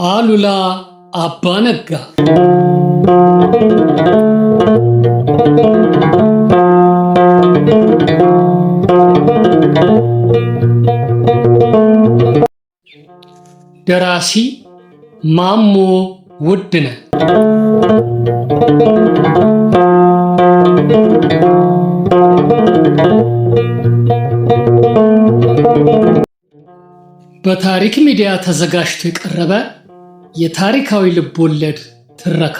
አሉላ አባነጋ ደራሲ ማሞ ውድነህ በታሪክ ሚዲያ ተዘጋጅቶ የቀረበ የታሪካዊ ልቦለድ ትረካ።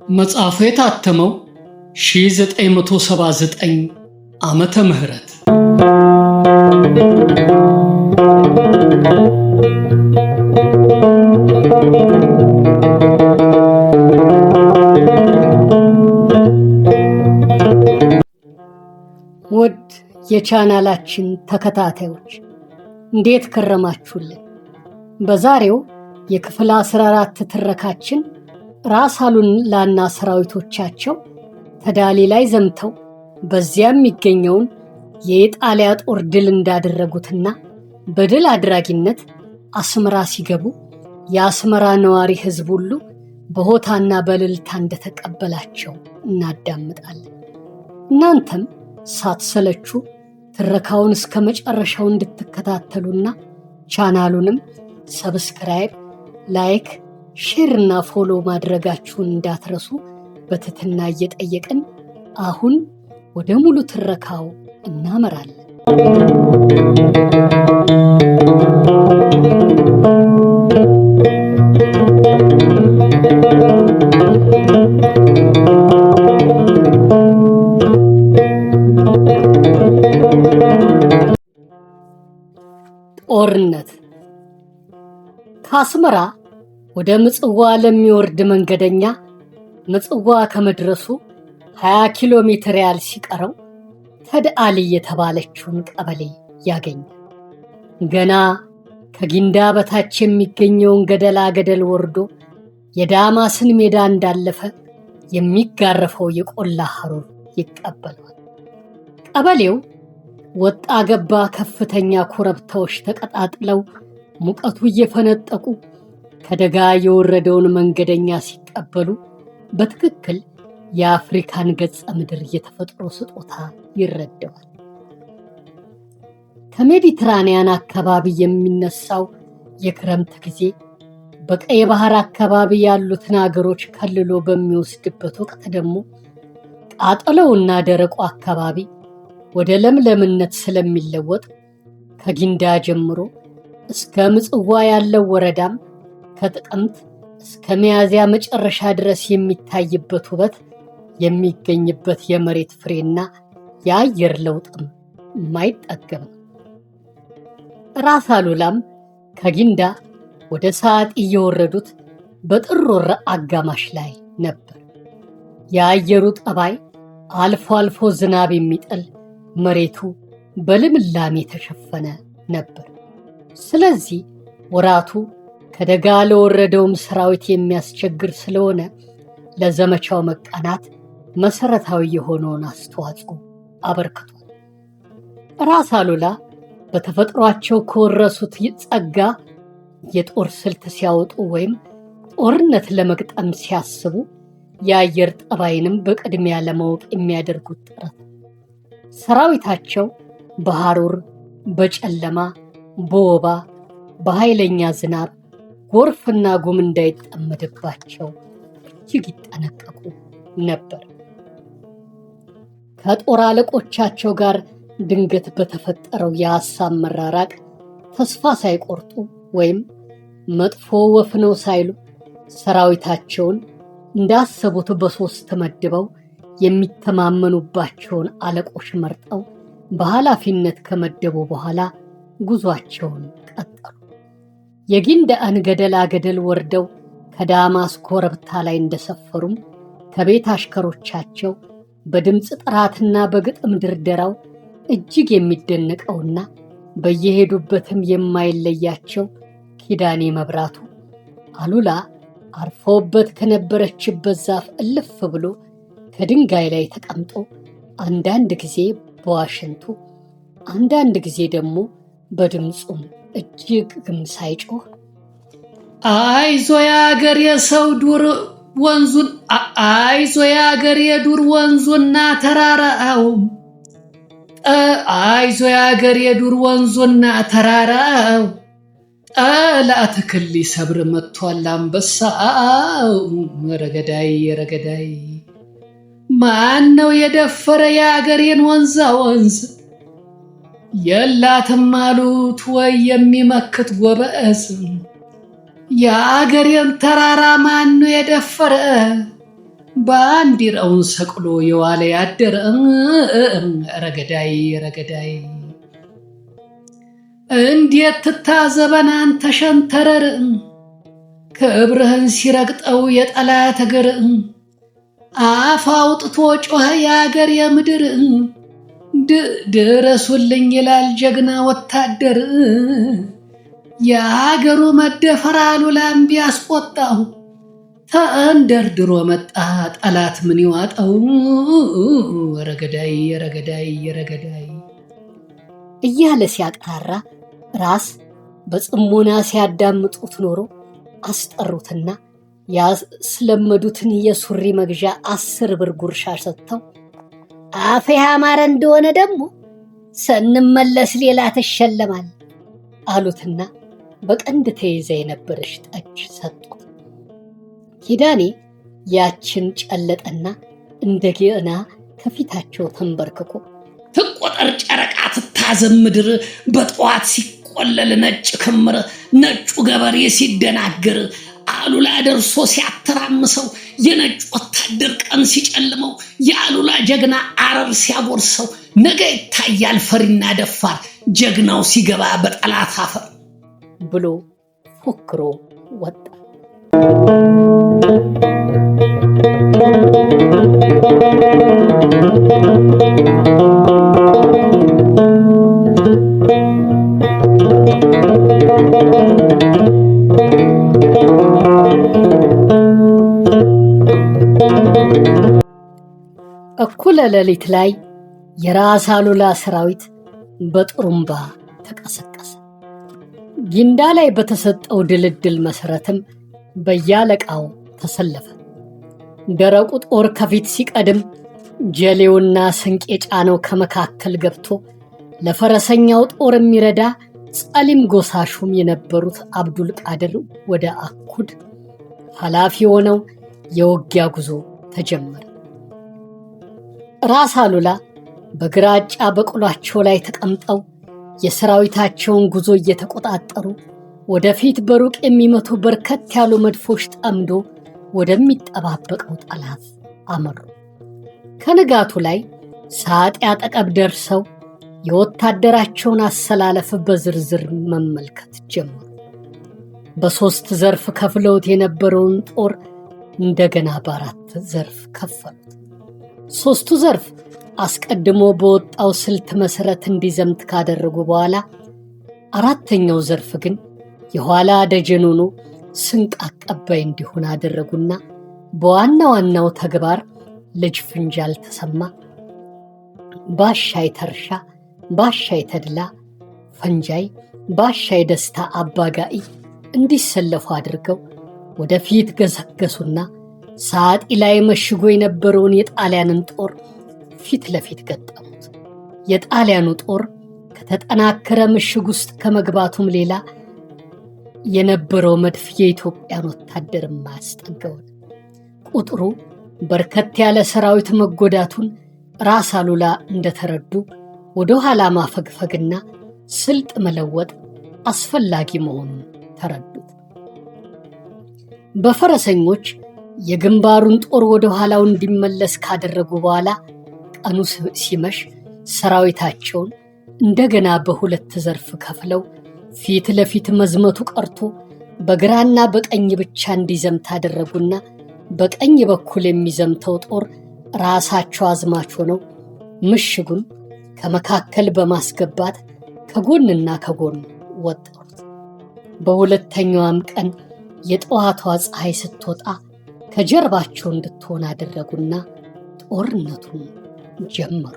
መጽሐፉ የታተመው 1979 ዓመተ ምህረት ውድ የቻናላችን ተከታታዮች እንዴት ከረማችሁልን? በዛሬው የክፍል 14 ትረካችን ራስ አሉላና ሰራዊቶቻቸው ተዳሊ ላይ ዘምተው በዚያም የሚገኘውን የኢጣሊያ ጦር ድል እንዳደረጉትና በድል አድራጊነት አስመራ ሲገቡ የአስመራ ነዋሪ ሕዝብ ሁሉ በሆታና በእልልታ እንደተቀበላቸው እናዳምጣለን። እናንተም ሳትሰለቹ ትረካውን እስከ መጨረሻው እንድትከታተሉና ቻናሉንም ሰብስክራይብ፣ ላይክ፣ ሼር እና ፎሎ ማድረጋችሁን እንዳትረሱ በትህትና እየጠየቅን አሁን ወደ ሙሉ ትረካው እናመራለን። ጦርነት። ከአስመራ ወደ ምጽዋ ለሚወርድ መንገደኛ ምጽዋ ከመድረሱ 20 ኪሎ ሜትር ያህል ሲቀረው ተድአሊ የተባለችውን ቀበሌ ያገኛል። ገና ከጊንዳ በታች የሚገኘውን ገደላ ገደል ወርዶ የዳማስን ሜዳ እንዳለፈ የሚጋረፈው የቆላ ሐሩር ይቀበሏል። ቀበሌው ወጣ ገባ ከፍተኛ ኮረብታዎች ተቀጣጥለው ሙቀቱ እየፈነጠቁ ከደጋ የወረደውን መንገደኛ ሲቀበሉ በትክክል የአፍሪካን ገጸ ምድር የተፈጥሮ ስጦታ ይረዳዋል። ከሜዲትራኒያን አካባቢ የሚነሳው የክረምት ጊዜ በቀይ ባህር አካባቢ ያሉትን አገሮች ከልሎ በሚወስድበት ወቅት ደግሞ ቃጠሎውና ደረቁ አካባቢ ወደ ለምለምነት ስለሚለወጥ ከጊንዳ ጀምሮ እስከ ምጽዋ ያለው ወረዳም ከጥቅምት እስከ ሚያዝያ መጨረሻ ድረስ የሚታይበት ውበት የሚገኝበት የመሬት ፍሬና የአየር ለውጥም የማይጠገም ነው። ራስ አሉላም ከጊንዳ ወደ ሰዓት እየወረዱት በጥር ወር አጋማሽ ላይ ነበር። የአየሩ ጠባይ አልፎ አልፎ ዝናብ የሚጥል፣ መሬቱ በልምላሜ የተሸፈነ ነበር። ስለዚህ ወራቱ ከደጋ ለወረደውም ሰራዊት የሚያስቸግር ስለሆነ ለዘመቻው መቃናት መሰረታዊ የሆነውን አስተዋጽኦ አበርክቷል። ራስ አሉላ በተፈጥሯቸው ከወረሱት ጸጋ የጦር ስልት ሲያወጡ ወይም ጦርነት ለመግጠም ሲያስቡ የአየር ጠባይንም በቅድሚያ ለማወቅ የሚያደርጉት ጥረት ሰራዊታቸው በሐሩር፣ በጨለማ፣ በወባ፣ በኃይለኛ ዝናብ፣ ጎርፍና ጉም እንዳይጠመድባቸው እጅግ ይጠነቀቁ ነበር። ከጦር አለቆቻቸው ጋር ድንገት በተፈጠረው የሐሳብ መራራቅ ተስፋ ሳይቆርጡ ወይም መጥፎ ወፍ ነው ሳይሉ ሰራዊታቸውን እንዳሰቡት በሶስት መድበው የሚተማመኑባቸውን አለቆች መርጠው በኃላፊነት ከመደቡ በኋላ ጉዟቸውን ቀጠሉ። የጊንዳን ገደላ ገደል ወርደው ከዳማስ ኮረብታ ላይ እንደሰፈሩም ከቤት አሽከሮቻቸው በድምፅ ጥራትና በግጥም ድርደራው እጅግ የሚደነቀውና በየሄዱበትም የማይለያቸው ኪዳኔ መብራቱ አሉላ አርፎበት ከነበረችበት ዛፍ እልፍ ብሎ ከድንጋይ ላይ ተቀምጦ አንዳንድ ጊዜ በዋሽንቱ አንዳንድ ጊዜ ደግሞ በድምፁም እጅግም ሳይጮህ አይዞ የአገር የሰው ዱር ወንዙን አይዞ የአገር የዱር ወንዙና ተራራው አይዞ የአገር የዱር ወንዙና ተራራው ጠላት ክል ሊሰብር መጥቷል አንበሳው። ረገዳይ ረገዳይ ማን ነው የደፈረ የአገሬን ወንዛ ወንዝ የላትም አሉት ወይ የሚመክት ጎበዝ። የአገሬን ተራራ ማን ነው የደፈረ ባንዲራውን ሰቅሎ የዋለ ያደረ። ረገዳይ ረገዳይ እንዴት ትታዘበን አንተ ሸንተረር ክብርህን ሲረግጠው የጠላት እግር። አፍ አውጥቶ ጮኸ የአገር የምድር ድረሱልኝ ይላል ጀግና ወታደር። የአገሩ መደፈር አሉላም ቢያስቆጣው ተንደርድሮ መጣ ጠላት ምን ይዋጠው። ረገዳይ ረገዳይ ረገዳይ እያለ ሲያቅራራ ራስ በጽሞና ሲያዳምጡት ኖሮ አስጠሩትና ያስለመዱትን የሱሪ መግዣ 10 ብር ጉርሻ ሰጥተው አፌ ያማረ እንደሆነ ደግሞ ስንመለስ ሌላ ትሸለማል አሉትና በቀንድ ተይዛ የነበረች ጠጅ ሰጡት። ኪዳኔ ያችን ጨለጠና እንደገና ከፊታቸው ተንበርክኮ ትቆጠር ጨረቃ ትታዘም ምድር በጠዋት ሲቆለል ነጭ ክምር ነጩ ገበሬ ሲደናገር አሉላ ደርሶ ሲያተራምሰው የነጭ ወታደር ቀን ሲጨልመው የአሉላ ጀግና አረር ሲያጎርሰው ነገ ይታያል ፈሪና ደፋር ጀግናው ሲገባ በጠላት አፈር ብሎ ፎክሮ ወጣ። እኩለ ሌሊት ላይ የራስ አሉላ ሰራዊት በጥሩምባ ተቀሰቀሰ። ጊንዳ ላይ በተሰጠው ድልድል መሰረትም በያለቃው ተሰለፈ። ደረቁ ጦር ከፊት ሲቀድም ጀሌውና ስንቅ የጫነው ከመካከል ገብቶ ለፈረሰኛው ጦር የሚረዳ ጸሊም ጎሳሹም የነበሩት አብዱል ቃድር ወደ አኩድ ኃላፊ ሆነው የውጊያ ጉዞ ተጀመረ። ራስ አሉላ በግራጫ በቅሏቸው ላይ ተቀምጠው የሰራዊታቸውን ጉዞ እየተቆጣጠሩ ወደፊት በሩቅ የሚመቱ በርከት ያሉ መድፎች ጠምዶ ወደሚጠባበቀው ጠላት አመሩ። ከንጋቱ ላይ ሳጤ አጠገብ ደርሰው የወታደራቸውን አሰላለፍ በዝርዝር መመልከት ጀመሩ። በ3 ዘርፍ ከፍለውት የነበረውን ጦር እንደገና በ4 ዘርፍ ከፈሉት። 3ቱ ዘርፍ አስቀድሞ በወጣው ስልት መሰረት እንዲዘምት ካደረጉ በኋላ 4ኛው ዘርፍ ግን የኋላ ደጀን ሆኖ ስንቅ አቀባይ እንዲሆን አደረጉና በዋናው ተግባር ልጅ ፍንጃል ተሰማ፣ ባሻይ ተርሻ፣ ባሻይ ተድላ፣ ፈንጃይ፣ ባሻይ ደስታ አባጋኢ እንዲሰለፉ አድርገው ወደፊት ገሰገሱና ሳጢ ላይ መሽጎ የነበረውን የጣሊያንን ጦር ፊት ለፊት ገጠሙት። የጣሊያኑ ጦር ከተጠናከረ ምሽግ ውስጥ ከመግባቱም ሌላ የነበረው መድፍ የኢትዮጵያን ወታደር ማያስጠጋው ቁጥሩ በርከት ያለ ሰራዊት መጎዳቱን ራስ አሉላ እንደተረዱ ወደ ኋላ ማፈግፈግና ስልጥ መለወጥ አስፈላጊ መሆኑን ተረዱት። በፈረሰኞች የግንባሩን ጦር ወደ ኋላው እንዲመለስ ካደረጉ በኋላ ቀኑ ሲመሽ ሰራዊታቸውን እንደገና በ2 ዘርፍ ከፍለው ፊት ለፊት መዝመቱ ቀርቶ በግራና በቀኝ ብቻ እንዲዘምት አደረጉና በቀኝ በኩል የሚዘምተው ጦር ራሳቸው አዝማች ሆነው ምሽጉን ከመካከል በማስገባት ከጎንና ከጎን ወጠሩት። በሁለተኛውም ቀን የጠዋቷ ፀሐይ ስትወጣ ከጀርባቸው እንድትሆን አደረጉና ጦርነቱን ጀመሩ።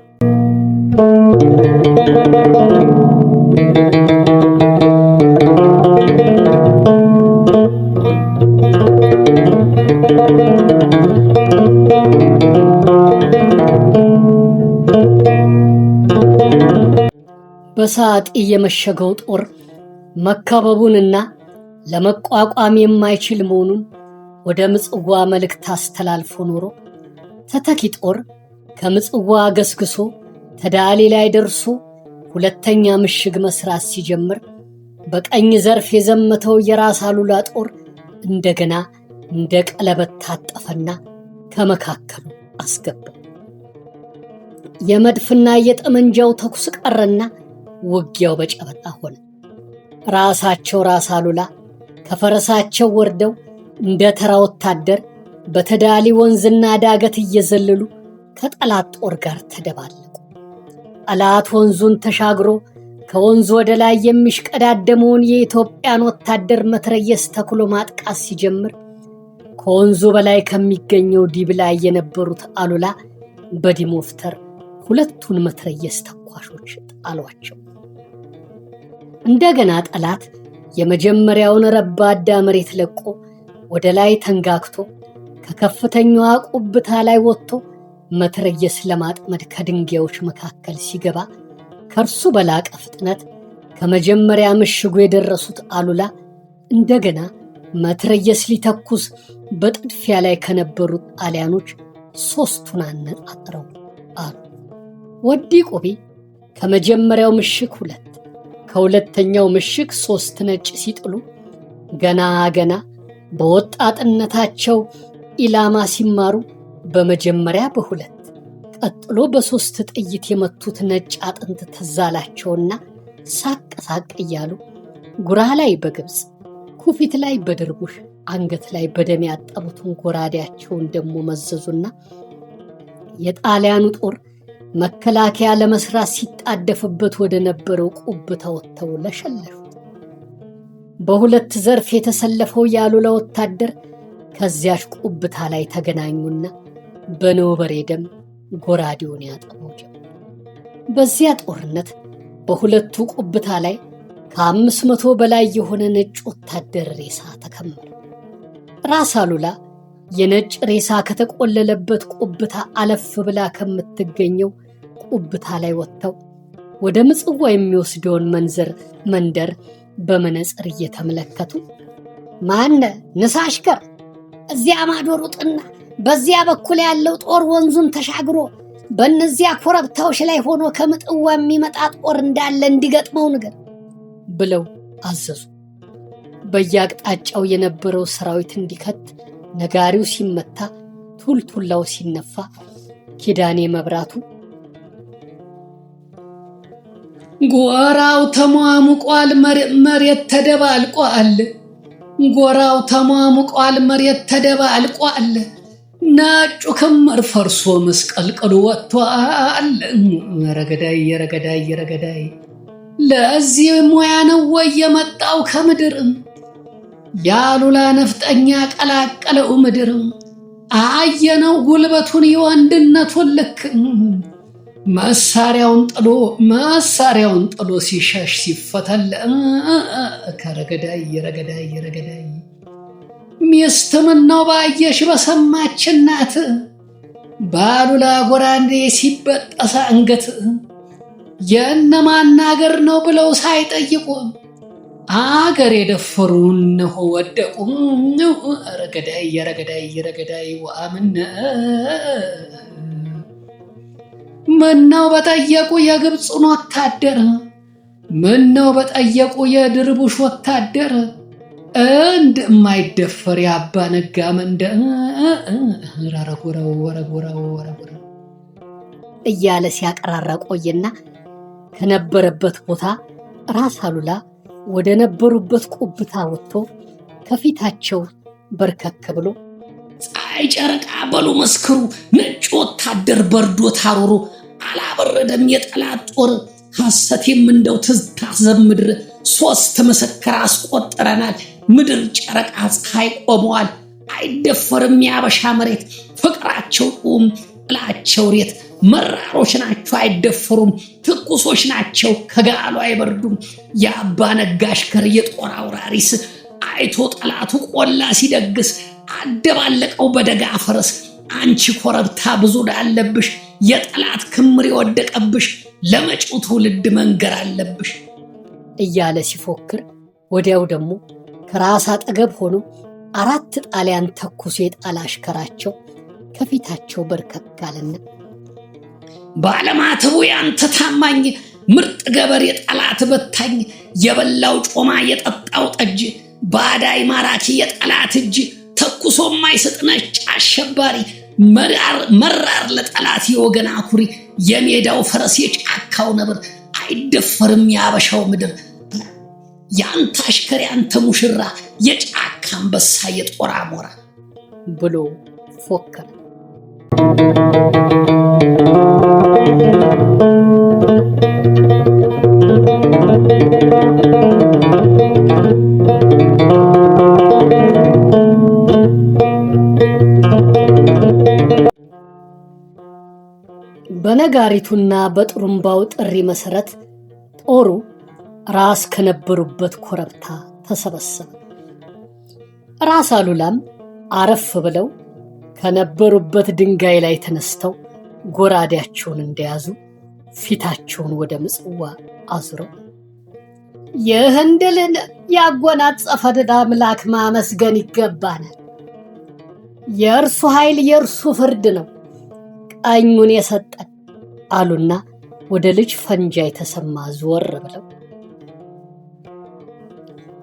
በሰዓት የመሸገው ጦር መከበቡንና ለመቋቋም የማይችል መሆኑን ወደ ምጽዋ መልእክት አስተላልፎ ኖሮ ተተኪ ጦር ከምጽዋ ገስግሶ ተዳሊ ላይ ደርሶ ሁለተኛ ምሽግ መስራት ሲጀምር በቀኝ ዘርፍ የዘመተው የራስ አሉላ ጦር እንደገና እንደ ቀለበት ታጠፈና ከመካከሉ አስገባው። የመድፍና የጠመንጃው ተኩስ ቀረና ውጊያው በጨበጣ ሆነ። ራሳቸው ራስ አሉላ ከፈረሳቸው ወርደው እንደ ተራ ወታደር በተዳሊ ወንዝና ዳገት እየዘለሉ ከጠላት ጦር ጋር ተደባለቁ። ጠላት ወንዙን ተሻግሮ ከወንዙ ወደ ላይ የሚሽቀዳደመውን የኢትዮጵያን ወታደር መትረየስ ተክሎ ማጥቃት ሲጀምር ከወንዙ በላይ ከሚገኘው ዲብ ላይ የነበሩት አሉላ በዲሞፍተር ሁለቱን መትረየስ ተኳሾች ጣሏቸው። እንደገና ጠላት የመጀመሪያውን ረባዳ መሬት ለቆ ወደ ላይ ተንጋግቶ ከከፍተኛዋ ቁብታ ላይ ወጥቶ መትረየስ ለማጥመድ ከድንጋዮች መካከል ሲገባ ከእርሱ በላቀ ፍጥነት ከመጀመሪያ ምሽጉ የደረሱት አሉላ እንደገና መትረየስ ሊተኩስ በጥድፊያ ላይ ከነበሩት ጣሊያኖች ሶስቱን አነጣጥረው አሉ። ወዲ ቆቢ ከመጀመሪያው ምሽግ 2 ከሁለተኛው ምሽግ 3 ነጭ ሲጥሉ ገና በወጣትነታቸው ኢላማ ሲማሩ በመጀመሪያ በ2 ቀጥሎ በ3 ጥይት የመቱት ነጭ አጥንት ተዛላቸውና ሳቅ እያሉ ጉራ ላይ በግብፅ ኩፊት ላይ በድርቡሽ አንገት ላይ በደም ያጠቡትን ጎራዴያቸውን ደሞ መዘዙና የጣሊያኑ ጦር መከላከያ ለመስራት ሲጣደፍበት ወደ ነበረው ቁብታ ወጥተው ለሸለሹት። በሁለት ዘርፍ የተሰለፈው የአሉላ ወታደር ከዚያች ቁብታ ላይ ተገናኙና በነውበሬ ደም ጎራዴውን ያጠበው ጀመር። በዚያ ጦርነት በሁለቱ ቁብታ ላይ ከ500 በላይ የሆነ ነጭ ወታደር ሬሳ ተከመረ። ራስ አሉላ የነጭ ሬሳ ከተቆለለበት ቁብታ አለፍ ብላ ከምትገኘው ቁብታ ላይ ወጥተው ወደ ምጽዋ የሚወስደውን መንደር በመነጽር እየተመለከቱ ማነ ንሳሽከር እዚያ ማዶ ሩጥና በዚያ በኩል ያለው ጦር ወንዙን ተሻግሮ በእነዚያ ኮረብታዎች ላይ ሆኖ ከምጽዋ የሚመጣ ጦር እንዳለ እንዲገጥመው ነገር ብለው አዘዙ። በየአቅጣጫው የነበረው ሰራዊት እንዲከት ነጋሪው ሲመታ ቱልቱላው ሲነፋ ኪዳኔ መብራቱ ጎራው ተሟሙቋል መሬት ተደባልቋል፣ ጎራው ተሟሙቋል መሬት ተደባልቋል፣ ነጩ ክምር ፈርሶ መስቀልቅሉ ወጥቷል። ረገዳይ ለዚህ ሙያ ነው ወይ የመጣው ከምድር የአሉላ ነፍጠኛ ቀላቀለው ምድር። አየነው ጉልበቱን የወንድነቱን ልክ መሳሪያውን ጥሎ ሲሸሽ ሲፈተል ረገዳይ ሚስት ምነው ባየሽ በሰማች እናት በአሉላ ጎራንዴ ሲበጠስ አንገት የእነማን አገር ነው ብለው ሳይጠይቁ አገር የደፈሩ እነሆ ወደቁ። ረገዳይ ወአምነ ምነው በጠየቁ የግብፁን ወታደር፣ ምነው በጠየቁ የድርቡሽ ወታደር እንደማይደፈር ያባ ነጋ መንደር ረጎረው እያለ ሲያቀራራ ቆየና ከነበረበት ቦታ ራስ አሉላ ወደ ነበሩበት ቁብታ ወጥቶ ከፊታቸው በርከክ ብሎ ፀሐይ ጨረቃ በሉ መስክሩ፣ ነጭ ወታደር በርዶ ታሮሩ፣ አላበረደም የጠላት ጦር ሐሰቴም እንደው ትዝታ ዘምድር 3 ምስክር አስቆጥረናል። ምድር፣ ጨረቃ፣ ፀሐይ ቆመዋል። አይደፈርም ያበሻ መሬት። ፍቅራቸው ጡም፣ ጥላቸው ሬት። መራሮች ናቸው አይደፈሩም፣ ትኩሶች ናቸው ከጋሉ አይበርዱም። የአባ ነጋ አሽከር የጦር አውራሪስ አይቶ ጠላቱ ቆላ ሲደግስ አደባለቀው በደጋ ፈረስ። አንቺ ኮረብታ ብዙ ዳለብሽ፣ የጠላት ክምር የወደቀብሽ፣ ለመጪው ትውልድ መንገር አለብሽ እያለ ሲፎክር ወዲያው ደግሞ ከራስ አጠገብ ሆኖ 4 ጣሊያን ተኩሶ የጣል አሽከራቸው ከፊታቸው በርከክ አለና ባለማተቡ ያንተ ታማኝ ምርጥ ገበሬ ጠላት በታኝ የበላው ጮማ የጠጣው ጠጅ ባዳይ ማራኪ የጠላት እጅ ተኩሶ የማይሰጥ ነጭ አሸባሪ መራር ለጠላት የወገን አኩሪ የሜዳው ፈረስ የጫካው ነብር አይደፈርም ያበሻው ምድር ያንተ አሽከር ያንተ ሙሽራ የጫካ አንበሳ የጦር አሞራ ብሎ ፎከረ። በነጋሪቱና በጥሩምባው ጥሪ መሰረት ጦሩ ራስ ከነበሩበት ኮረብታ ተሰበሰበ። ራስ አሉላም አረፍ ብለው ከነበሩበት ድንጋይ ላይ ተነስተው ጎራዴያቸውን እንደያዙ ፊታቸውን ወደ ምጽዋ አዙረው ይህን ድልን ያጎናጸፈን አምላክ ማመስገን ይገባናል። የእርሱ ኃይል የእርሱ ፍርድ ነው፣ ቀኙን የሰጠን አሉና ወደ ልጅ ፈንጃ የተሰማ ዞር ብለው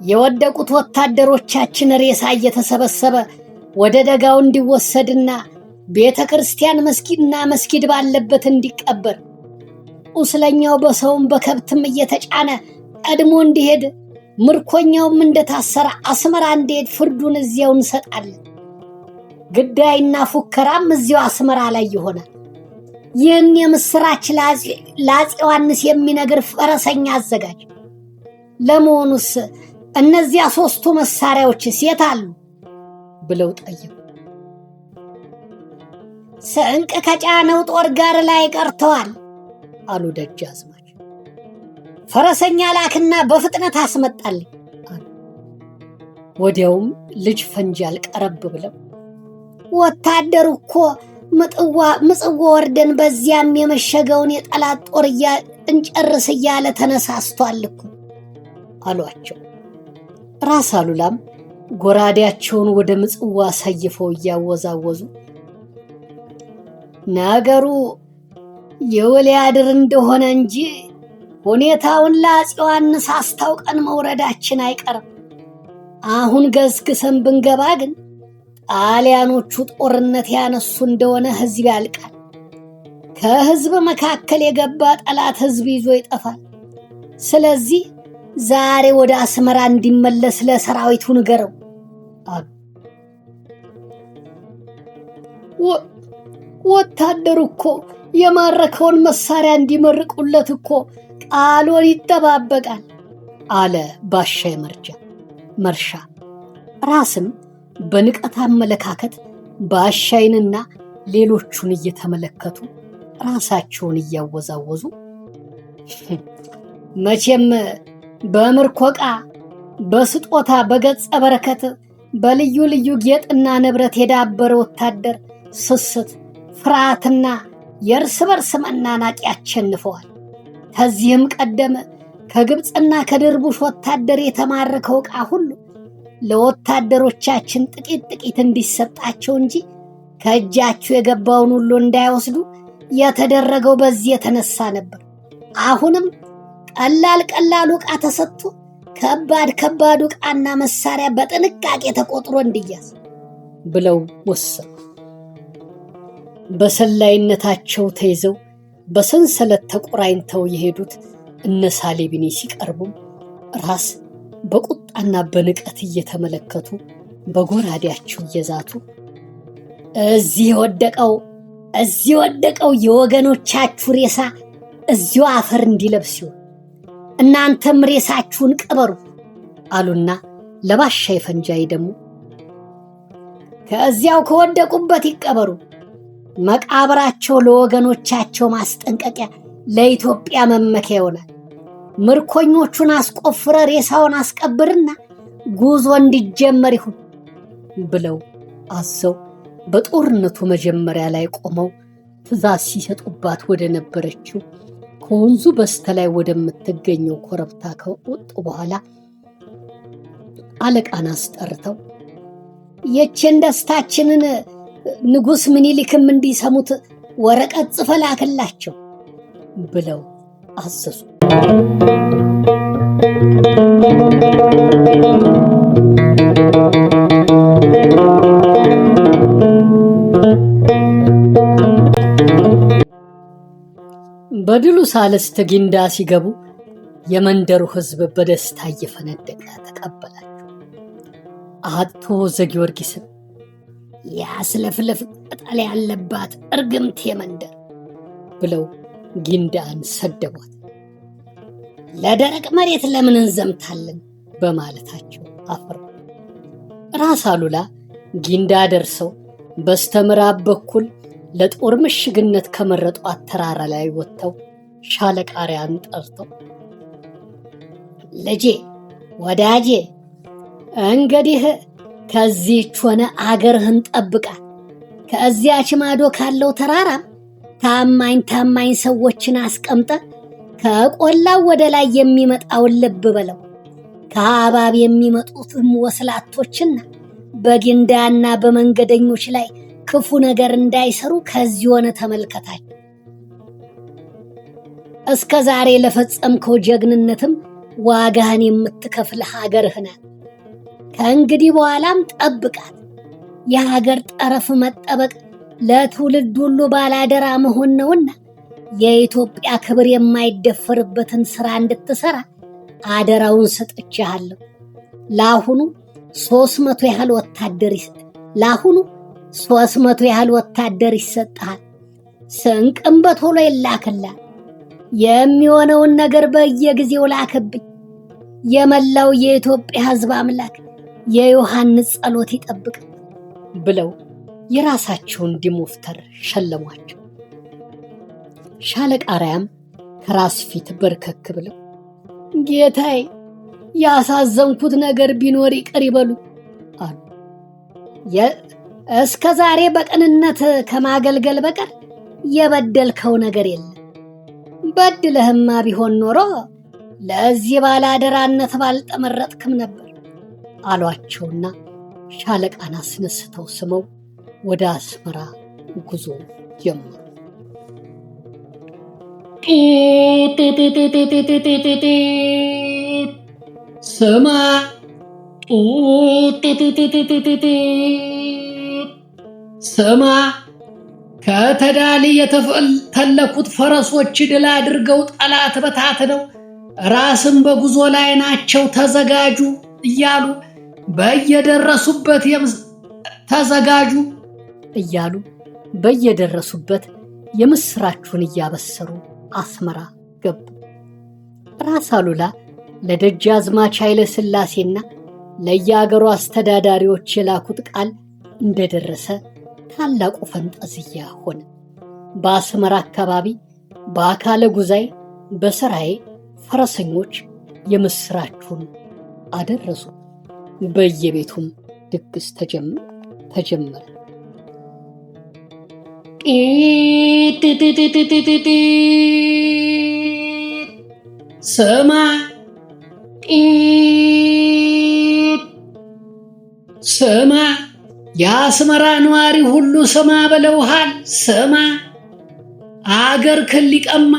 የወደቁት ወታደሮቻችን ሬሳ እየተሰበሰበ ወደ ደጋው እንዲወሰድና ቤተ ክርስቲያን መስጊድ ባለበት እንዲቀበር ቁስለኛው በሰውም በከብትም እየተጫነ ቀድሞ እንዲሄድ ምርኮኛውም እንደታሰረ አስመራ እንዲሄድ ፍርዱን እዚያው እንሰጣለን። ግዳይና ፉከራም እዚያው አስመራ ላይ ይሆናል። ይህን የምስራች ለአፄ ዮሐንስ የሚነግር ፈረሰኛ አዘጋጅ። ለመሆኑስ እነዚያ 3ቱ መሳሪያዎችስ የት አሉ ብለው ጠየቁ። ስንቅ ከጫነው ጦር ጋር ላይ ቀርተዋል አሉ ደጃዝማች። ፈረሰኛ ላክና በፍጥነት አስመጣልኝ አሉ። ወዲያውም ልጅ ፈንጃል ቀረብ ብለው ወታደሩ እኮ ምጽዋ ወርደን በዚያም የመሸገውን የጠላት ጦር እንጨርስ እያለ ተነሳስቷል እኮ አሏቸው። ራስ አሉላም ጎራዴያቸውን ወደ ምጽዋ ሰይፈው እያወዛወዙ ነገሩ የውል ያድር እንደሆነ እንጂ ሁኔታውን ለአፄ ዮሐንስ አስታውቀን መውረዳችን አይቀርም። አሁን ገዝግሰን ብንገባ ግን ጣሊያኖቹ ጦርነት ያነሱ እንደሆነ ህዝብ ያልቃል። ከህዝብ መካከል የገባ ጠላት ህዝብ ይዞ ይጠፋል። ስለዚህ ዛሬ ወደ አስመራ እንዲመለስ ለሰራዊቱ ንገረው አሉ። ወታደሩ እኮ የማረከውን መሳሪያ እንዲመርቁለት እኮ ቃሉን ይጠባበቃል አለ ባሻይ መርሻ። ራስም በንቀት አመለካከት ባሻይንና ሌሎቹን እየተመለከቱ ራሳቸውን እያወዛወዙ መቼም በምርኮቃ በስጦታ በገጸ በረከት በልዩ ልዩ ጌጥና ንብረት የዳበረ ወታደር ስስት፣ ፍርሃትና የእርስ በርስ መናናቅ ያሸንፈዋል። ከዚህም ቀደም ከግብፅና ከድርቡሽ ወታደር የተማረከው ዕቃ ሁሉ ለወታደሮቻችን ጥቂት እንዲሰጣቸው እንጂ ከእጃቸው የገባውን ሁሉ እንዳይወስዱ የተደረገው በዚህ የተነሳ ነበር። አሁንም ቀላሉ ዕቃ ተሰጥቶ ከባዱ ዕቃና መሳሪያ በጥንቃቄ ተቆጥሮ እንዲያዝ ብለው ወሰኑ። በሰላይነታቸው ተይዘው በሰንሰለት ተቆራኝተው የሄዱት እነ ሳሌቢኒ ሲቀርቡም ራስ በቁጣና በንቀት እየተመለከቱ በጎራዴያቸው እየዛቱ እዚህ ወደቀው የወገኖቻችሁ ሬሳ እዚሁ አፈር እንዲለብስ ይሁን፣ እናንተም ሬሳችሁን ቅበሩ አሉና ለባሻ ፈንጃይ ደግሞ ከዚያው ከወደቁበት ይቀበሩ፣ መቃብራቸው ለወገኖቻቸው ማስጠንቀቂያ፣ ለኢትዮጵያ መመኪያ ይሆናል። ምርኮኞቹን አስቆፍረ ሬሳውን አስቀብርና ጉዞ እንዲጀመር ይሁን ብለው አዘው በጦርነቱ መጀመሪያ ላይ ቆመው ትእዛዝ ሲሰጡባት ወደ ነበረችው ከወንዙ በስተላይ ወደምትገኘው ኮረብታ ከወጡ በኋላ አለቃን አስጠርተው የችን ደስታችንን ንጉሥ ምኒልክም እንዲሰሙት ወረቀት ጽፈህ ላክላቸው ብለው አዘዙ። በድሉ ሳልስት ጊንዳ ሲገቡ የመንደሩ ሕዝብ በደስታ እየፈነደቀ ተቀበላቸው። አቶ ዘጊዮርጊስም ያስለፍለፍ ቅጠል ያለባት እርግምት የመንደር ብለው ጊንዳን ሰደቧት። ለደረቅ መሬት ለምን እንዘምታለን በማለታቸው አፈሩ። ራስ አሉላ ጊንዳ ደርሰው በስተምዕራብ በኩል ለጦር ምሽግነት ከመረጧት ተራራ ላይ ወጥተው ሻለቃ አርያን ጠርተው ልጄ ወዳጄ እንግዲህ ከዚህች ሆነ አገርህን ጠብቃት፣ ከዚያች ማዶ ካለው ተራራም ታማኝ ሰዎችን አስቀምጠ ከቆላው ወደ ላይ የሚመጣውን ልብ በለው፣ ከአባብ የሚመጡትም ወስላቶችና በጊንዳና በመንገደኞች ላይ ክፉ ነገር እንዳይሰሩ ከዚህ ሆነ ተመልከታቸው። እስከ ዛሬ ለፈጸምከው ጀግንነትም ዋጋህን የምትከፍል ሀገርህ ናት። ከእንግዲህ በኋላም ጠብቃት። የሀገር ጠረፍ መጠበቅ ለትውልድ ሁሉ ባላደራ መሆን ነውና የኢትዮጵያ ክብር የማይደፈርበትን ስራ እንድትሰራ አደራውን ሰጥቼሃለሁ። ለአሁኑ 300 ያህል ወታደር ይሰጥሃል። ስንቅም በቶሎ ይላክልሃል። የሚሆነውን ነገር በየጊዜው ላክብኝ። የመላው የኢትዮጵያ ሕዝብ አምላክ የዮሐንስ ጸሎት ይጠብቅ ብለው የራሳቸውን ዲሞፍተር ሸለሟቸው። ሻለቃ አርያም ከራስ ፊት በርከክ ብለው ጌታዬ ያሳዘንኩት ነገር ቢኖር ይቅር ይበሉ አሉ። እስከ ዛሬ በቅንነት ከማገልገል በቀር የበደልከው ነገር የለም። በድለህማ ቢሆን ኖሮ ለዚህ ባላደራነት ባልተመረጥክም ነበር አሏቸውና ሻለቃን አስነስተው ስመው ወደ አስመራ ጉዞ ጀመሩ። ስማ ስማ፣ ከተዳሊ የተፈተለኩት ፈረሶች ድል አድርገው ጠላት በታትነው ራስን በጉዞ ላይ ናቸው፣ ተዘጋጁ እያሉ በየደረሱበት የምስራቹን እያበሰሩ አስመራ ገቡ። ራስ አሉላ ለደጃዝማች ኃይለ ሥላሴና ለየአገሩ አስተዳዳሪዎች የላኩት ቃል እንደደረሰ ታላቁ ፈንጠዝያ ሆነ። በአስመራ አካባቢ በአካለ ጉዛይ በሰራዬ ፈረሰኞች የምስራቹን አደረሱ። በየቤቱም ድግስ ተጀመረ። ስማ የአስመራ ነዋሪ ሁሉ ስማ በለውሃል። ስማ አገር ሊቀማ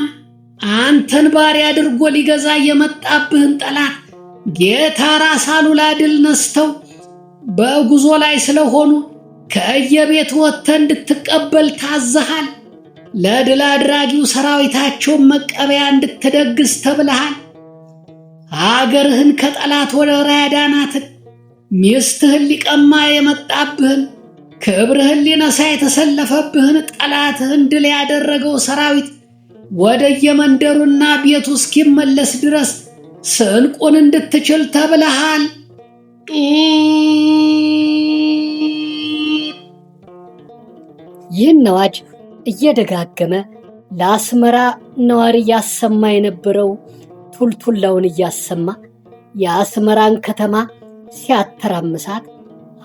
አንተን ባሪያ አድርጎ ሊገዛ የመጣብህን ጠላት ጌታ ራስ አሉላ ድል ነስተው በጉዞ ላይ ስለሆኑ ከየቤት ወጥተህ እንድትቀበል ታዘሃል። ለድል አድራጊው ሰራዊታቸውን መቀበያ እንድትደግስ ተብለሃል። አገርህን ከጠላት ወረራ ያዳናትን፣ ሚስትህን ሊቀማ የመጣብህን፣ ክብርህን ሊነሳ የተሰለፈብህን ጠላትህን ድል ያደረገው ሰራዊት ወደ የመንደሩና ቤቱ እስኪመለስ ድረስ ስንቁን እንድትችል ተብለሃል። ይህን አዋጅ እየደጋገመ ለአስመራ ነዋሪ ያሰማ የነበረው ቱልቱላውን እያሰማ የአስመራን ከተማ ሲያተራምሳት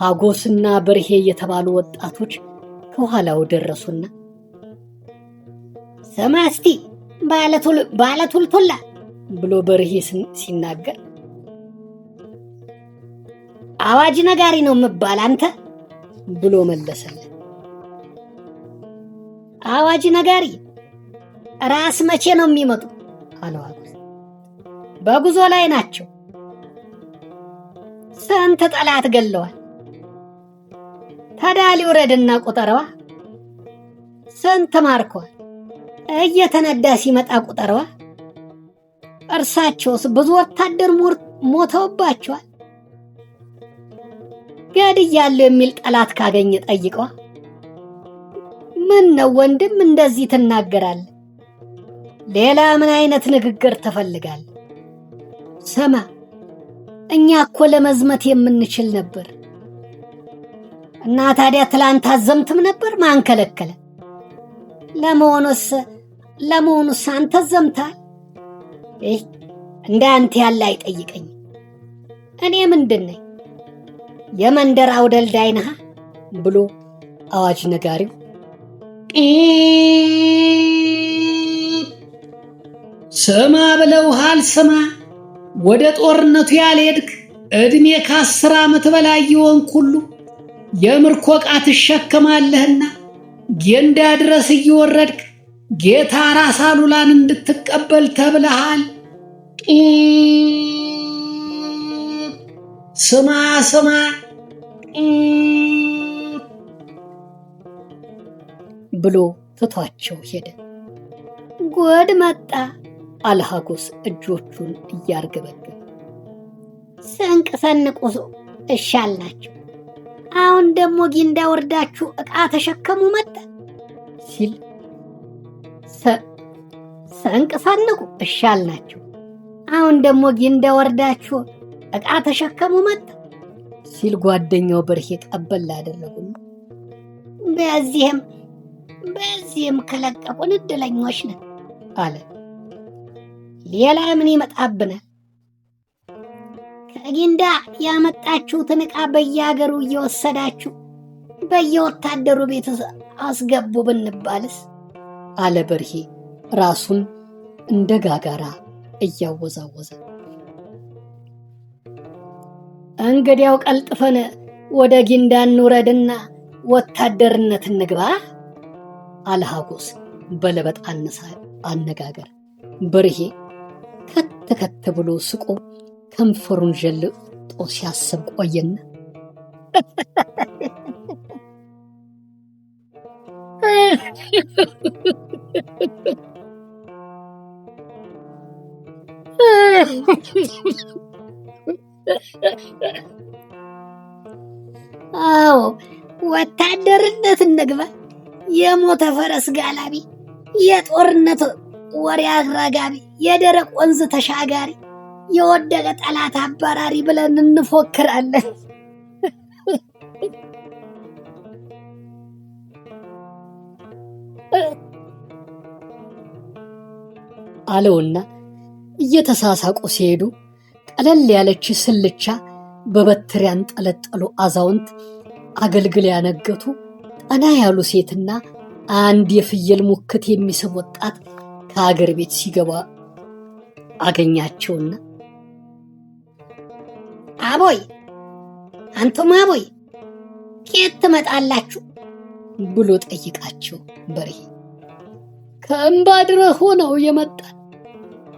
ሀጎስና በርሄ የተባሉ ወጣቶች ከኋላው ደረሱና ስማ እስቲ ባለቱልቱላ ብሎ በርሄ ሲናገር አዋጅ ነጋሪ ነው የምባል አንተ ብሎ መለሰለት። አዋጅ ነጋሪ ራስ መቼ ነው የሚመጡ አለው ሀጎስ። በጉዞ ላይ ናቸው። ስንት ጠላት ገለዋል። ታዲያ ሊውረድና ቁጠረዋ። ስንት ማርከዋል። እየተነዳ ሲመጣ ቁጠረዋ። እርሳቸውስ ብዙ ወታደር ሞተውባቸዋል። ገድያለሁ የሚል ጠላት ካገኘ ጠይቀዋ። ምን ነው ወንድም እንደዚህ ትናገራለህ? ሌላ ምን አይነት ንግግር ትፈልጋለህ? ስማ እኛ እኮ ለመዝመት የምንችል ነበር እና ታዲያ ትላንት አዘምትም ነበር። ማን ከለከለ? ለመሆኑስ አንተ ዘምታል? እንደ አንተ ያለ አይጠይቀኝ። እኔ ምንድን ነኝ? የመንደር አውደልዳይ ነህ ብሎ አዋጅ ነጋሪው ስማ ብለውሃል። ስማ ወደ ጦርነቱ ያልሄድክ ዕድሜ ከ10 ዓመት በላይ የሆንክ ሁሉ የምርኮ ዕቃ ትሸከማለህና ጌንዳ ድረስ እየወረድክ ጌታ ራስ አሉላን እንድትቀበል ተብለሃል። ስማ ስማ ብሎ ትቷቸው ሄደ። ጉድ መጣ አለ ሀጎስ እጆቹን እያርገበገበ። ስንቅ ሰንቁ እሻል ናቸው። አሁን ደግሞ ጊንዳ ወርዳችሁ ዕቃ ተሸከሙ መጣ ሲል ስንቅ ሰንቁ እሻል ናቸው። አሁን ደግሞ ጊንዳ ወርዳችሁ ዕቃ ተሸከሙ መጣ ሲል ጓደኛው በርሄ ቀበል አደረጉ። በዚህም ከለቀቁን እድለኞች ነን አለ። ሌላ ምን ይመጣብናል? ከጊንዳ ያመጣችሁትን ዕቃ በየሀገሩ እየወሰዳችሁ በየወታደሩ ቤት አስገቡ ብንባልስ አለ በርሄ ራሱን እንደ ጋጋራ እያወዛወዘ። እንግዲያው ቀልጥፈን ወደ ጊንዳ እንውረድና ወታደርነት እንግባ አለ ሀጎስ በለበጥ አነጋገር። በርሄ ከት ብሎ ስቆ ከንፈሩን ጀልጦ ሲያስብ ቆየና አዎ ወታደርነት እንግባ። የሞተ ፈረስ ጋላቢ፣ የጦርነት ወሬ አራጋቢ፣ የደረቅ ወንዝ ተሻጋሪ፣ የወደቀ ጠላት አባራሪ ብለን እንፎክራለን። አለውና እየተሳሳቁ ሲሄዱ ቀለል ያለች ስልቻ በበትር ያንጠለጠሉ አዛውንት አገልግል ያነገቱ ጠና ያሉ ሴትና አንድ የፍየል ሙክት የሚስብ ወጣት ከሀገር ቤት ሲገባ አገኛቸውና አቦይ አንቱም አቦይ ከየት ትመጣላችሁ ብሎ ጠይቃቸው። በርሄ ከእምባድረ ሆነው የመጣን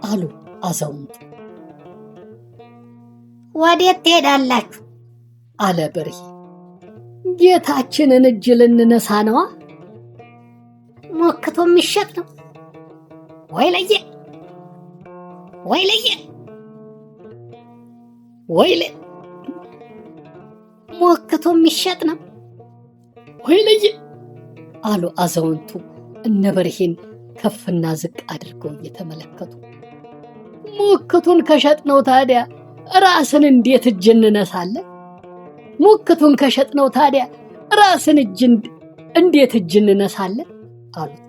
አሉ አዛውንት። ወዴት ትሄዳላችሁ አለ በርሄ። ጌታችንን እጅ ልንነሳ ነዋ። ሞክቶ የሚሸጥ ነው ወይ ለየ ሞክቶ የሚሸጥ ነው ወይ ለየ አሉ አዛውንቱ እነ በርሄን ከፍና ዝቅ አድርገው እየተመለከቱ። ሙክቱን ከሸጥነው ታዲያ ራስን እንዴት እጅ እንነሳለን? ሙክቱን ከሸጥነው ታዲያ ራስን እንዴት እጅ እንነሳለን አሉት።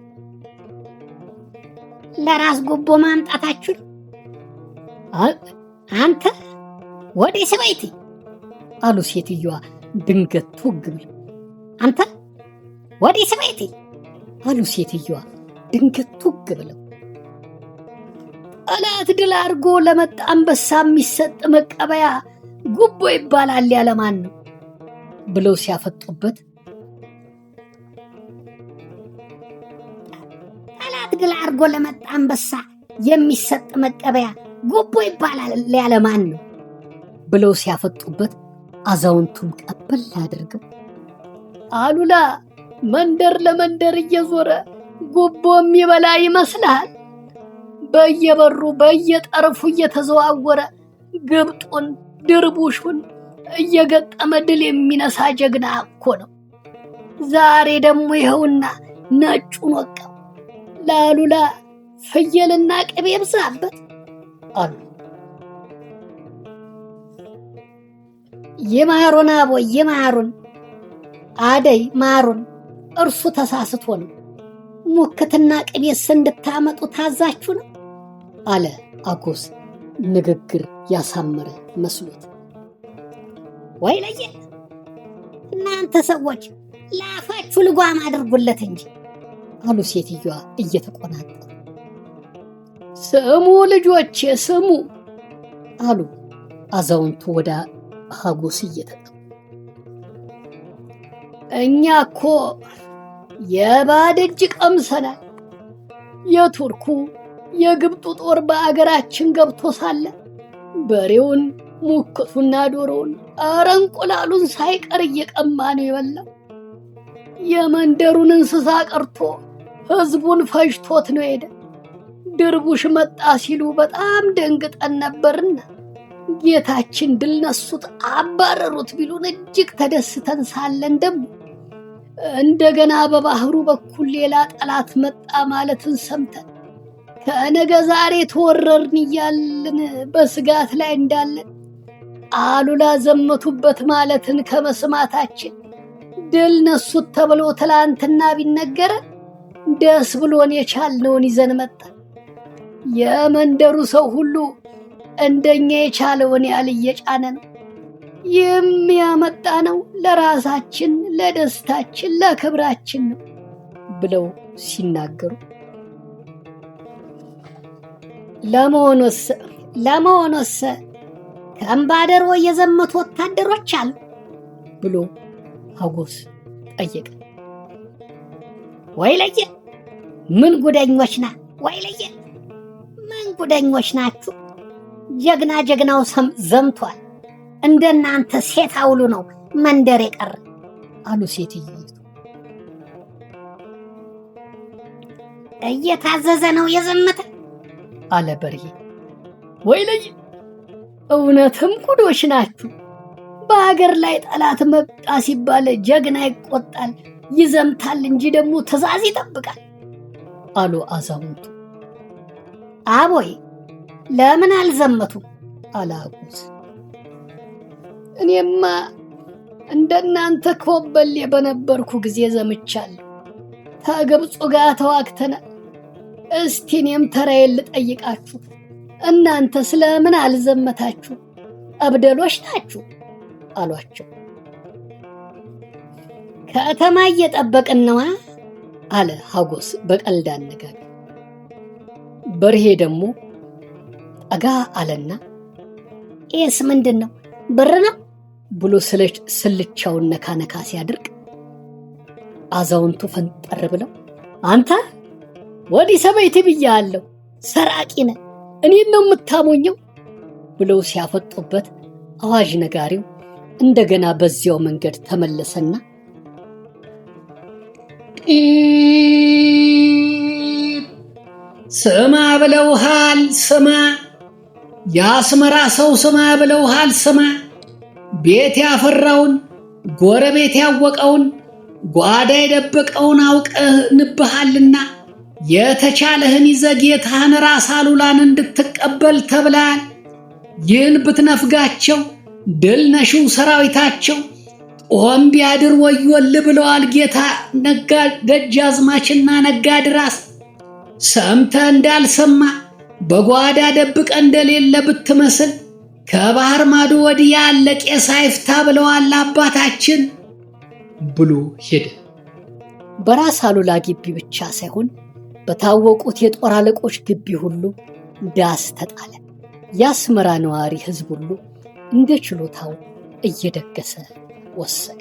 ለራስ ጉቦ ማምጣታችሁ አንተ ወዴ ሰበይቲ አሉ ሴትዮዋ ድንገት ቱግ ብለው። አንተ ወዴ ሰበይቲ አሉ ሴትዮዋ ድንገት ቱግ ብለው። ጠላት ድል አድርጎ ለመጣ አንበሳ የሚሰጥ መቀበያ ጉቦ ይባላል ያለማን ነው ብለው ሲያፈጡበት፣ ጠላት ድል አድርጎ ለመጣ አንበሳ የሚሰጥ መቀበያ ጉቦ ይባላል ያለማን ነው ብለው ሲያፈጡበት፣ አዛውንቱም ቀበል አድርገው አሉላ መንደር ለመንደር እየዞረ ጉቦ የሚበላ ይመስልሃል? በየበሩ በየጠርፉ እየተዘዋወረ ግብጡን ድርቡሹን እየገጠመ ድል የሚነሳ ጀግና እኮ ነው። ዛሬ ደግሞ ይኸውና ነጩን ወቀው ላሉላ ፍየልና ቅቤ ብዛበት አሉ። የማሩን አቦይ የማሩን አደይ ማሩን እርሱ ተሳስቶ ነው። ሙክትና ቅቤስ እንድታመጡ ታዛችሁ ነው አለ አጎስ ንግግር ያሳመረ መስሎት። ወይ ለየ እናንተ ሰዎች ለአፋችሁ ልጓም አድርጉለት እንጂ አሉ ሴትዮዋ እየተቆናጠሩ። ስሙ ልጆቼ ስሙ አሉ አዛውንቱ ወደ ሀጎስ እየተጠጉ። እኛ እኮ የባዕድ እጅ ቀምሰናል። የቱርኩ የግብጡ ጦር በአገራችን ገብቶ ሳለ በሬውን ሙክቱና ዶሮውን ኧረ እንቁላሉን ሳይቀር እየቀማ ነው የበላው። የመንደሩን እንስሳ ቀርቶ ሕዝቡን ፈጅቶት ነው ሄደ። ድርቡሽ መጣ ሲሉ በጣም ደንግጠን ነበርና ጌታችን ድል ነሱት አባረሩት ቢሉን እጅግ ተደስተን ሳለን ደግሞ እንደገና በባህሩ በኩል ሌላ ጠላት መጣ ማለትን ሰምተን ከነገ ዛሬ ተወረርን እያልን በስጋት ላይ እንዳለን አሉላ ዘመቱበት ማለትን ከመስማታችን ድል ነሱት ተብሎ ትላንትና ቢነገረን ደስ ብሎን የቻልነውን ይዘን መጣን። የመንደሩ ሰው ሁሉ እንደኛ የቻለውን ያህል እየጫነ ነው። የሚያመጣ ነው ለራሳችን ለደስታችን ለክብራችን ነው ብለው ሲናገሩ፣ ለመሆኑስ ከአምባደሮ የዘመቱ ወታደሮች አሉ ብሎ ሀጎስ ጠየቀ። ወይ ለየ ምን ጉደኞች ና ወይ ለየ ምን ጉደኞች ናችሁ? ጀግናው ዘምቷል። እንደናንተ ሴት አውሉ ነው መንደር የቀረ አሉ ሴትዮይቱ። እየታዘዘ ነው የዘመተ አለ በርሄ። ወይ ለየ እውነትም ጉዶች ናችሁ። በሀገር ላይ ጠላት መጣ ሲባል ጀግና ይቆጣል ይዘምታል እንጂ ደግሞ ትእዛዝ ይጠብቃል አሉ አዛውንቱ። አቦይ ለምን አልዘመቱም አለ አጎስ። እኔማ እንደናንተ ኮበሌ በነበርኩ ጊዜ ዘምቻለሁ። ከግብፁ ጋር ተዋግተናል። እስቲ እኔም ተራዬን ልጠይቃችሁ፣ እናንተ ስለምን አልዘመታችሁ? አብደሎች ናችሁ አሏቸው። ከተማ እየጠበቅን ነዋ አለ ሀጎስ በቀልድ አነጋገር። በርሄ ደግሞ ጠጋ አለና ኤስ ምንድን ነው ብር ነው ብሎ ስልቻውን ነካ ነካ ሲያደርግ አዛውንቱ ፈንጠር ብለው አንተ ወዲህ ሰበይቲ ብያለሁ፣ ሰራቂ ነህ፣ እኔን ነው የምታሞኘው ብለው ሲያፈጡበት አዋጅ ነጋሪው እንደገና በዚያው መንገድ ተመለሰና ስማ ብለውሃል፣ ስማ የአስመራ ሰው ስማ ብለውሃል፣ ስማ ቤት ያፈራውን ጎረቤት ያወቀውን ጓዳ የደበቀውን አውቀንብሃልና የተቻለህን ይዘህ ጌታህን ራስ አሉላን እንድትቀበል ተብለሃል። ይህን ብትነፍጋቸው ድል ነሺው ሰራዊታቸው ጦም ቢያድር ወዮል ብለዋል ጌታ ደጃዝማችና ነጋድራስ። ሰምተህ እንዳልሰማ በጓዳ ደብቀ እንደሌለ ብትመስል ከባህር ማዶ ወዲህ ያለ ቄስ አይፍታ ብለዋል አባታችን ብሎ ሄደ። በራስ አሉላ ግቢ ብቻ ሳይሆን በታወቁት የጦር አለቆች ግቢ ሁሉ ዳስ ተጣለ። የአስመራ ነዋሪ ሕዝብ ሁሉ እንደ ችሎታው እየደገሰ ወሰደ።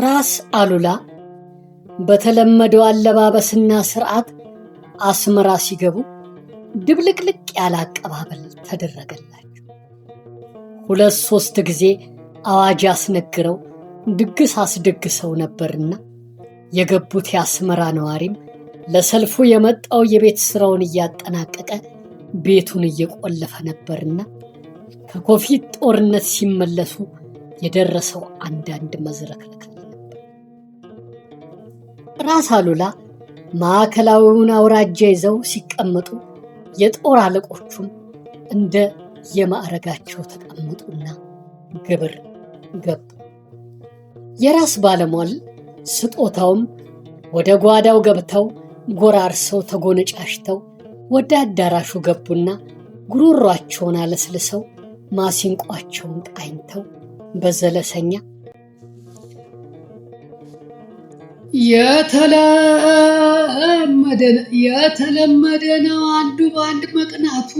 ራስ አሉላ በተለመደው አለባበስና ስርዓት አስመራ ሲገቡ ድብልቅልቅ ያለ አቀባበል ተደረገላቸው። 2-3 ጊዜ አዋጅ አስነግረው ድግስ አስደግሰው ነበርና የገቡት የአስመራ ነዋሪም ለሰልፉ የመጣው የቤት ስራውን እያጠናቀቀ ቤቱን እየቆለፈ ነበርና ከኮፊት ጦርነት ሲመለሱ የደረሰው አንዳንድ መዝረክረክ ነበር። ራስ አሉላ ማዕከላዊውን አውራጃ ይዘው ሲቀመጡ የጦር አለቆቹም እንደ የማዕረጋቸው ተቀመጡና ግብር ገቡ። የራስ ባለሟል ስጦታውም ወደ ጓዳው ገብተው ጎራርሰው ተጎነጫሽተው ወደ አዳራሹ ገቡና ጉሮሯቸውን አለስልሰው ማሲንቋቸውን ቃኝተው በዘለሰኛ የተለመደ ነው አንዱ በአንድ መቅናቱ፣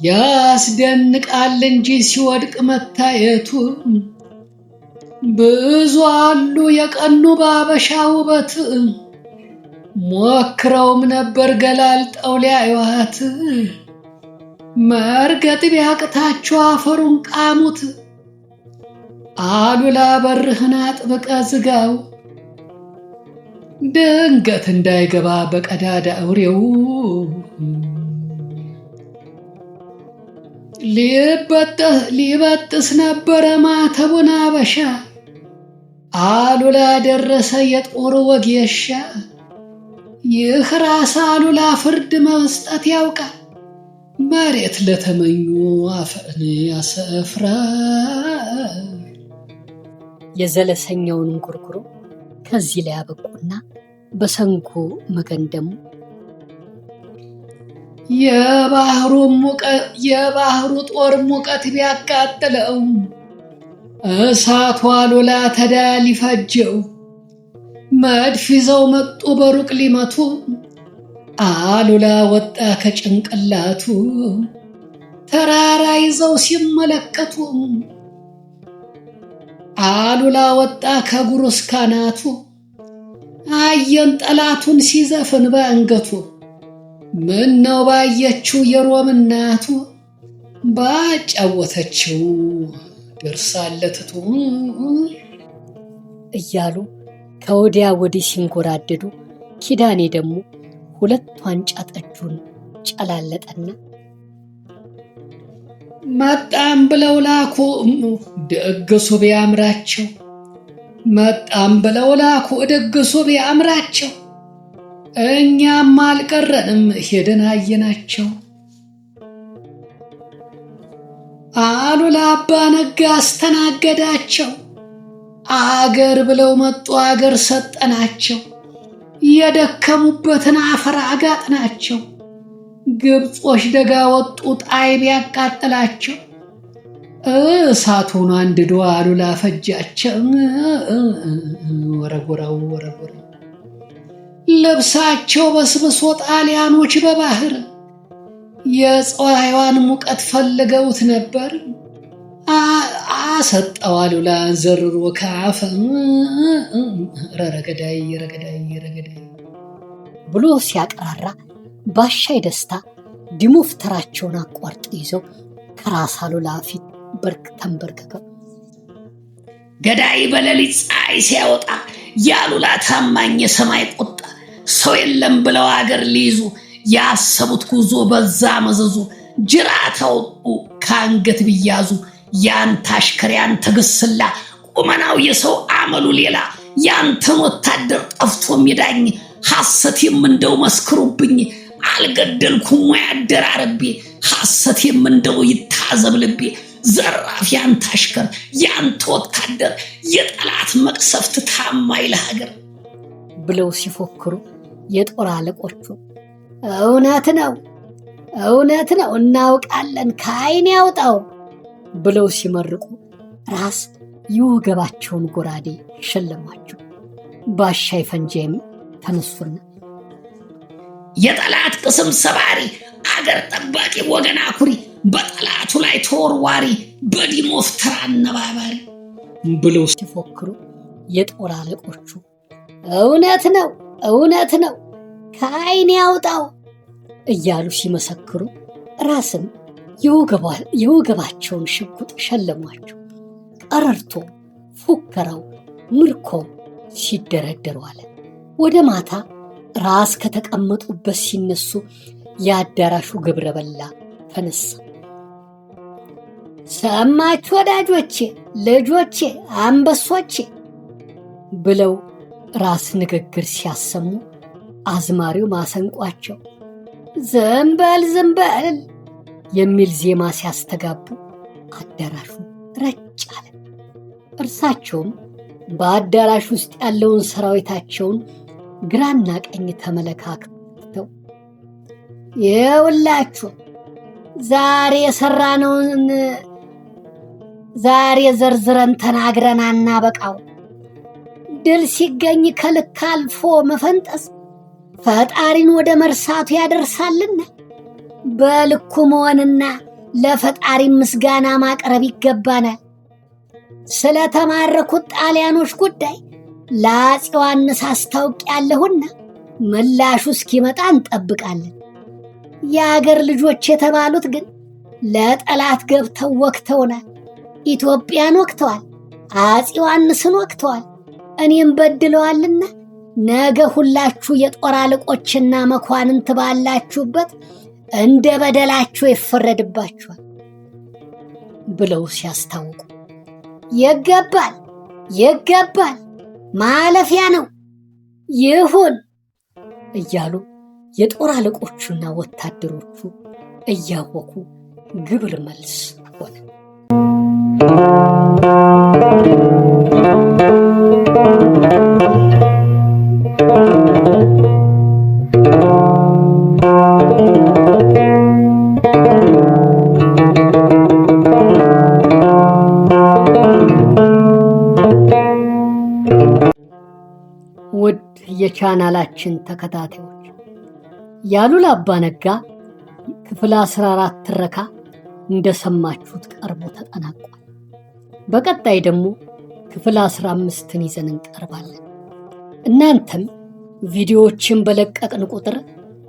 ያስደንቃል እንጂ ሲወድቅ መታየቱ። ብዙ አሉ የቀኑ በአበሻ ውበት፣ ሞክረውም ነበር ገላልጠው ሊያዩዋት። መርገጥ ቢያቅታቸው አፈሩን ቃሙት። አሉላ በርህን አጥብቀ ዝጋው፣ ድንገት እንዳይገባ በቀዳዳ አውሬው። ሊበጥስ ነበረ ማተቡን አበሻ፣ አሉላ ደረሰ የጦር ወጌሻ። ይህ ራስ አሉላ ፍርድ መስጠት ያውቃል፣ መሬት ለተመኙ አፈን ያሰፍራል። የዘለሰኛውን እንጉርጉሮ ከዚህ ላይ ያበቁና በሰንጎ መገንደሙ የባህሩ ጦር ሙቀት ቢያቃጥለው እሳቱ አሉላ ተዳ ሊፈጀው። መድፍ ይዘው መጡ በሩቅ ሊመቱ፣ አሉላ ወጣ ከጭንቅላቱ። ተራራ ይዘው ሲመለከቱ አሉላ ወጣ ከእግሩ እስከ አናቱ። አየን ጠላቱን ሲዘፍን በአንገቱ፣ ምነው ባየችው የሮም እናቱ። ባጫወተችው ደርሳለትቱ እያሉ ከወዲያ ወዲህ ሲንጎራደዱ፣ ኪዳኔ ደግሞ 2 ዋንጫ ጠጁን ጨላለጠና መጣም ብለው ላኩ ደግሱ ቢያምራቸው፣ መጣም ብለው ላኩ ደግሱ ቢያምራቸው። እኛም አልቀረንም ሄደን አየናቸው። አሉላ አባ ነጋ አስተናገዳቸው። አገር ብለው መጡ አገር ሰጠናቸው። የደከሙበትን አፈር አጋጥናቸው። ግብጾች ደጋ ወጡ ጣይ ቢያቃጥላቸው። እሳቱን አንድዶ አሉላ ፈጃቸው። ወረጎራው ወረጎራው ልብሳቸው በስብሶ ጣሊያኖች በባህር የፀሐይዋን ሙቀት ፈልገውት ነበር። አሰጠው አሉላ ዘርሮ ካፈ። ረረገዳይ ረገዳይ ረገዳይ ብሎ ሲያቀራራ ባሻይ ደስታ ዲሞፍተራቸውን አቋርጥ ይዘው ከራስ አሉላ ፊት ተንበርክከው ገዳይ በሌሊት ፀሐይ ሲያወጣ ያሉላ ታማኝ የሰማይ ቁጣ ሰው የለም ብለው አገር ሊይዙ ያሰቡት ጉዞ በዛ መዘዙ ጅራታው ካንገት ቢያዙ ያንተ አሽከር ያንተ ግስላ ቁመናው የሰው አመሉ ሌላ ያንተን ወታደር ጠፍቶ ሚዳኝ ሐሰቴም እንደው መስክሩብኝ አልገደልኩም ወይ አደራረቤ ሐሰቴም እንደው ይታዘብ ልቤ ዘራፍ ያንተ አሽከር ያንተ ወታደር የጠላት መቅሰፍት ታማኝ ለሀገር ብለው ሲፎክሩ የጦር አለቆቹ እውነት ነው እናውቃለን ከዓይን ያውጣው ብለው ሲመርቁ ራስ የወገባቸውን ጎራዴ ሸለሟቸው። ባሻይ ፈንጄም ተነሱና የጠላት ቅስም ሰባሪ አገር ጠባቂ ወገን አኩሪ በጠላቱ ላይ ተወርዋሪ በዲሞፍ ተራ አነባባሪ ብለው ሲፎክሩ የጦር አለቆቹ እውነት ነው ከዓይን ያውጣው እያሉ ሲመሰክሩ ራስም የወገባቸውን ሽጉጥ ሸለሟቸው። ቀረርቶ ፉከራው ምርኮ ሲደረደሩ አለ። ወደ ማታ ራስ ከተቀመጡበት ሲነሱ የአዳራሹ ግብረ በላ ተነሳ። ሰማችሁ ወዳጆቼ፣ ልጆቼ፣ አንበሶቼ ብለው ራስ ንግግር ሲያሰሙ አዝማሪው ማሰንቋቸው ዘንበል የሚል ዜማ ሲያስተጋቡ አዳራሹ ረጭ አለ። እርሳቸውም በአዳራሽ ውስጥ ያለውን ሰራዊታቸውን ግራና ቀኝ ተመለካክተው ይኸውላችሁ ዛሬ ዘርዝረን ተናግረን አናበቃው። ድል ሲገኝ ከልክ አልፎ መፈንጠስ ፈጣሪን ወደ መርሳቱ ያደርሳልና በልኩ መሆንና ለፈጣሪ ምስጋና ማቅረብ ይገባናል። ስለተማረኩት ጣሊያኖች ጉዳይ ለአፄ ዮሐንስ አስታውቂያለሁና ምላሹ እስኪመጣ እንጠብቃለን። የአገር ልጆች የተባሉት ግን ለጠላት ገብተው ወቅተውናል። ኢትዮጵያን ወቅተዋል፣ አፄ ዮሐንስን ወቅተዋል፣ እኔም በድለዋልና ነገ ሁላችሁ የጦር አለቆችና መኳንንት ባላችሁበት እንደ በደላችሁ ይፈረድባችኋል ብለው ሲያስታውቁ ይገባል ማለፊያ ነው ይሁን እያሉ የጦር አለቆቹና ወታደሮቹ እያወኩ ግብር መልስ ሆነ። ውድ የቻናላችን ተከታታዮች ያሉላ አባነጋ ክፍል 14 ትረካ እንደሰማችሁት ቀርቦ ተጠናቋል። በቀጣይ ደግሞ ክፍል 15ን ይዘን እንቀርባለን። እናንተም ቪዲዮዎችን በለቀቅን ቁጥር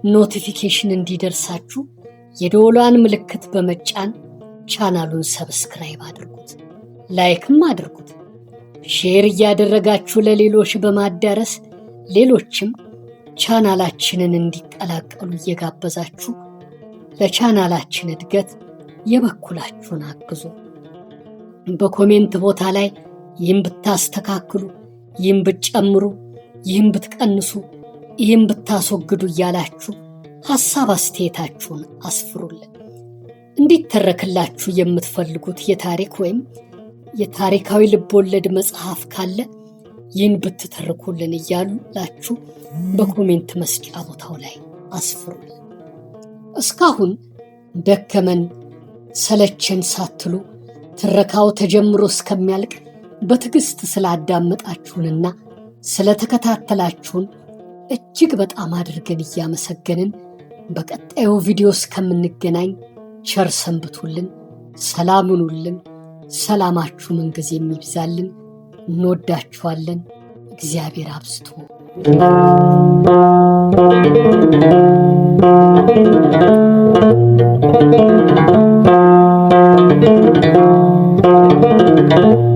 ኖቲፊኬሽን እንዲደርሳችሁ የደወሏን ምልክት በመጫን ቻናሉን ሰብስክራይብ አድርጉት፣ ላይክም አድርጉት። ሼር እያደረጋችሁ ለሌሎች በማዳረስ ሌሎችም ቻናላችንን እንዲቀላቀሉ እየጋበዛችሁ ለቻናላችን እድገት የበኩላችሁን አግዙ። በኮሜንት ቦታ ላይ ይህን ብታስተካክሉ፣ ይህን ብትጨምሩ፣ ይህን ብትቀንሱ፣ ይህን ብታስወግዱ እያላችሁ ሐሳብ አስተያየታችሁን አስፍሩልን። እንዲተረክላችሁ የምትፈልጉት የታሪክ ወይም የታሪካዊ ልቦለድ መጽሐፍ ካለ ይህን ብትተርኩልን እያላችሁ በኮሜንት መስጫ ቦታው ላይ አስፍሩልን። እስካሁን ደከመን ሰለቸን ሳትሉ ትረካው ተጀምሮ እስከሚያልቅ በትዕግስት ስላዳመጣችሁንና ስለተከታተላችሁን እጅግ በጣም አድርገን እያመሰገንን በቀጣዩ ቪዲዮ እስከምንገናኝ ቸር ሰንብቱልን። ሰላም ሁኑልን። ሰላማችሁ ምንጊዜ የሚብዛልን። እንወዳችኋለን። እግዚአብሔር አብዝቶ ነው።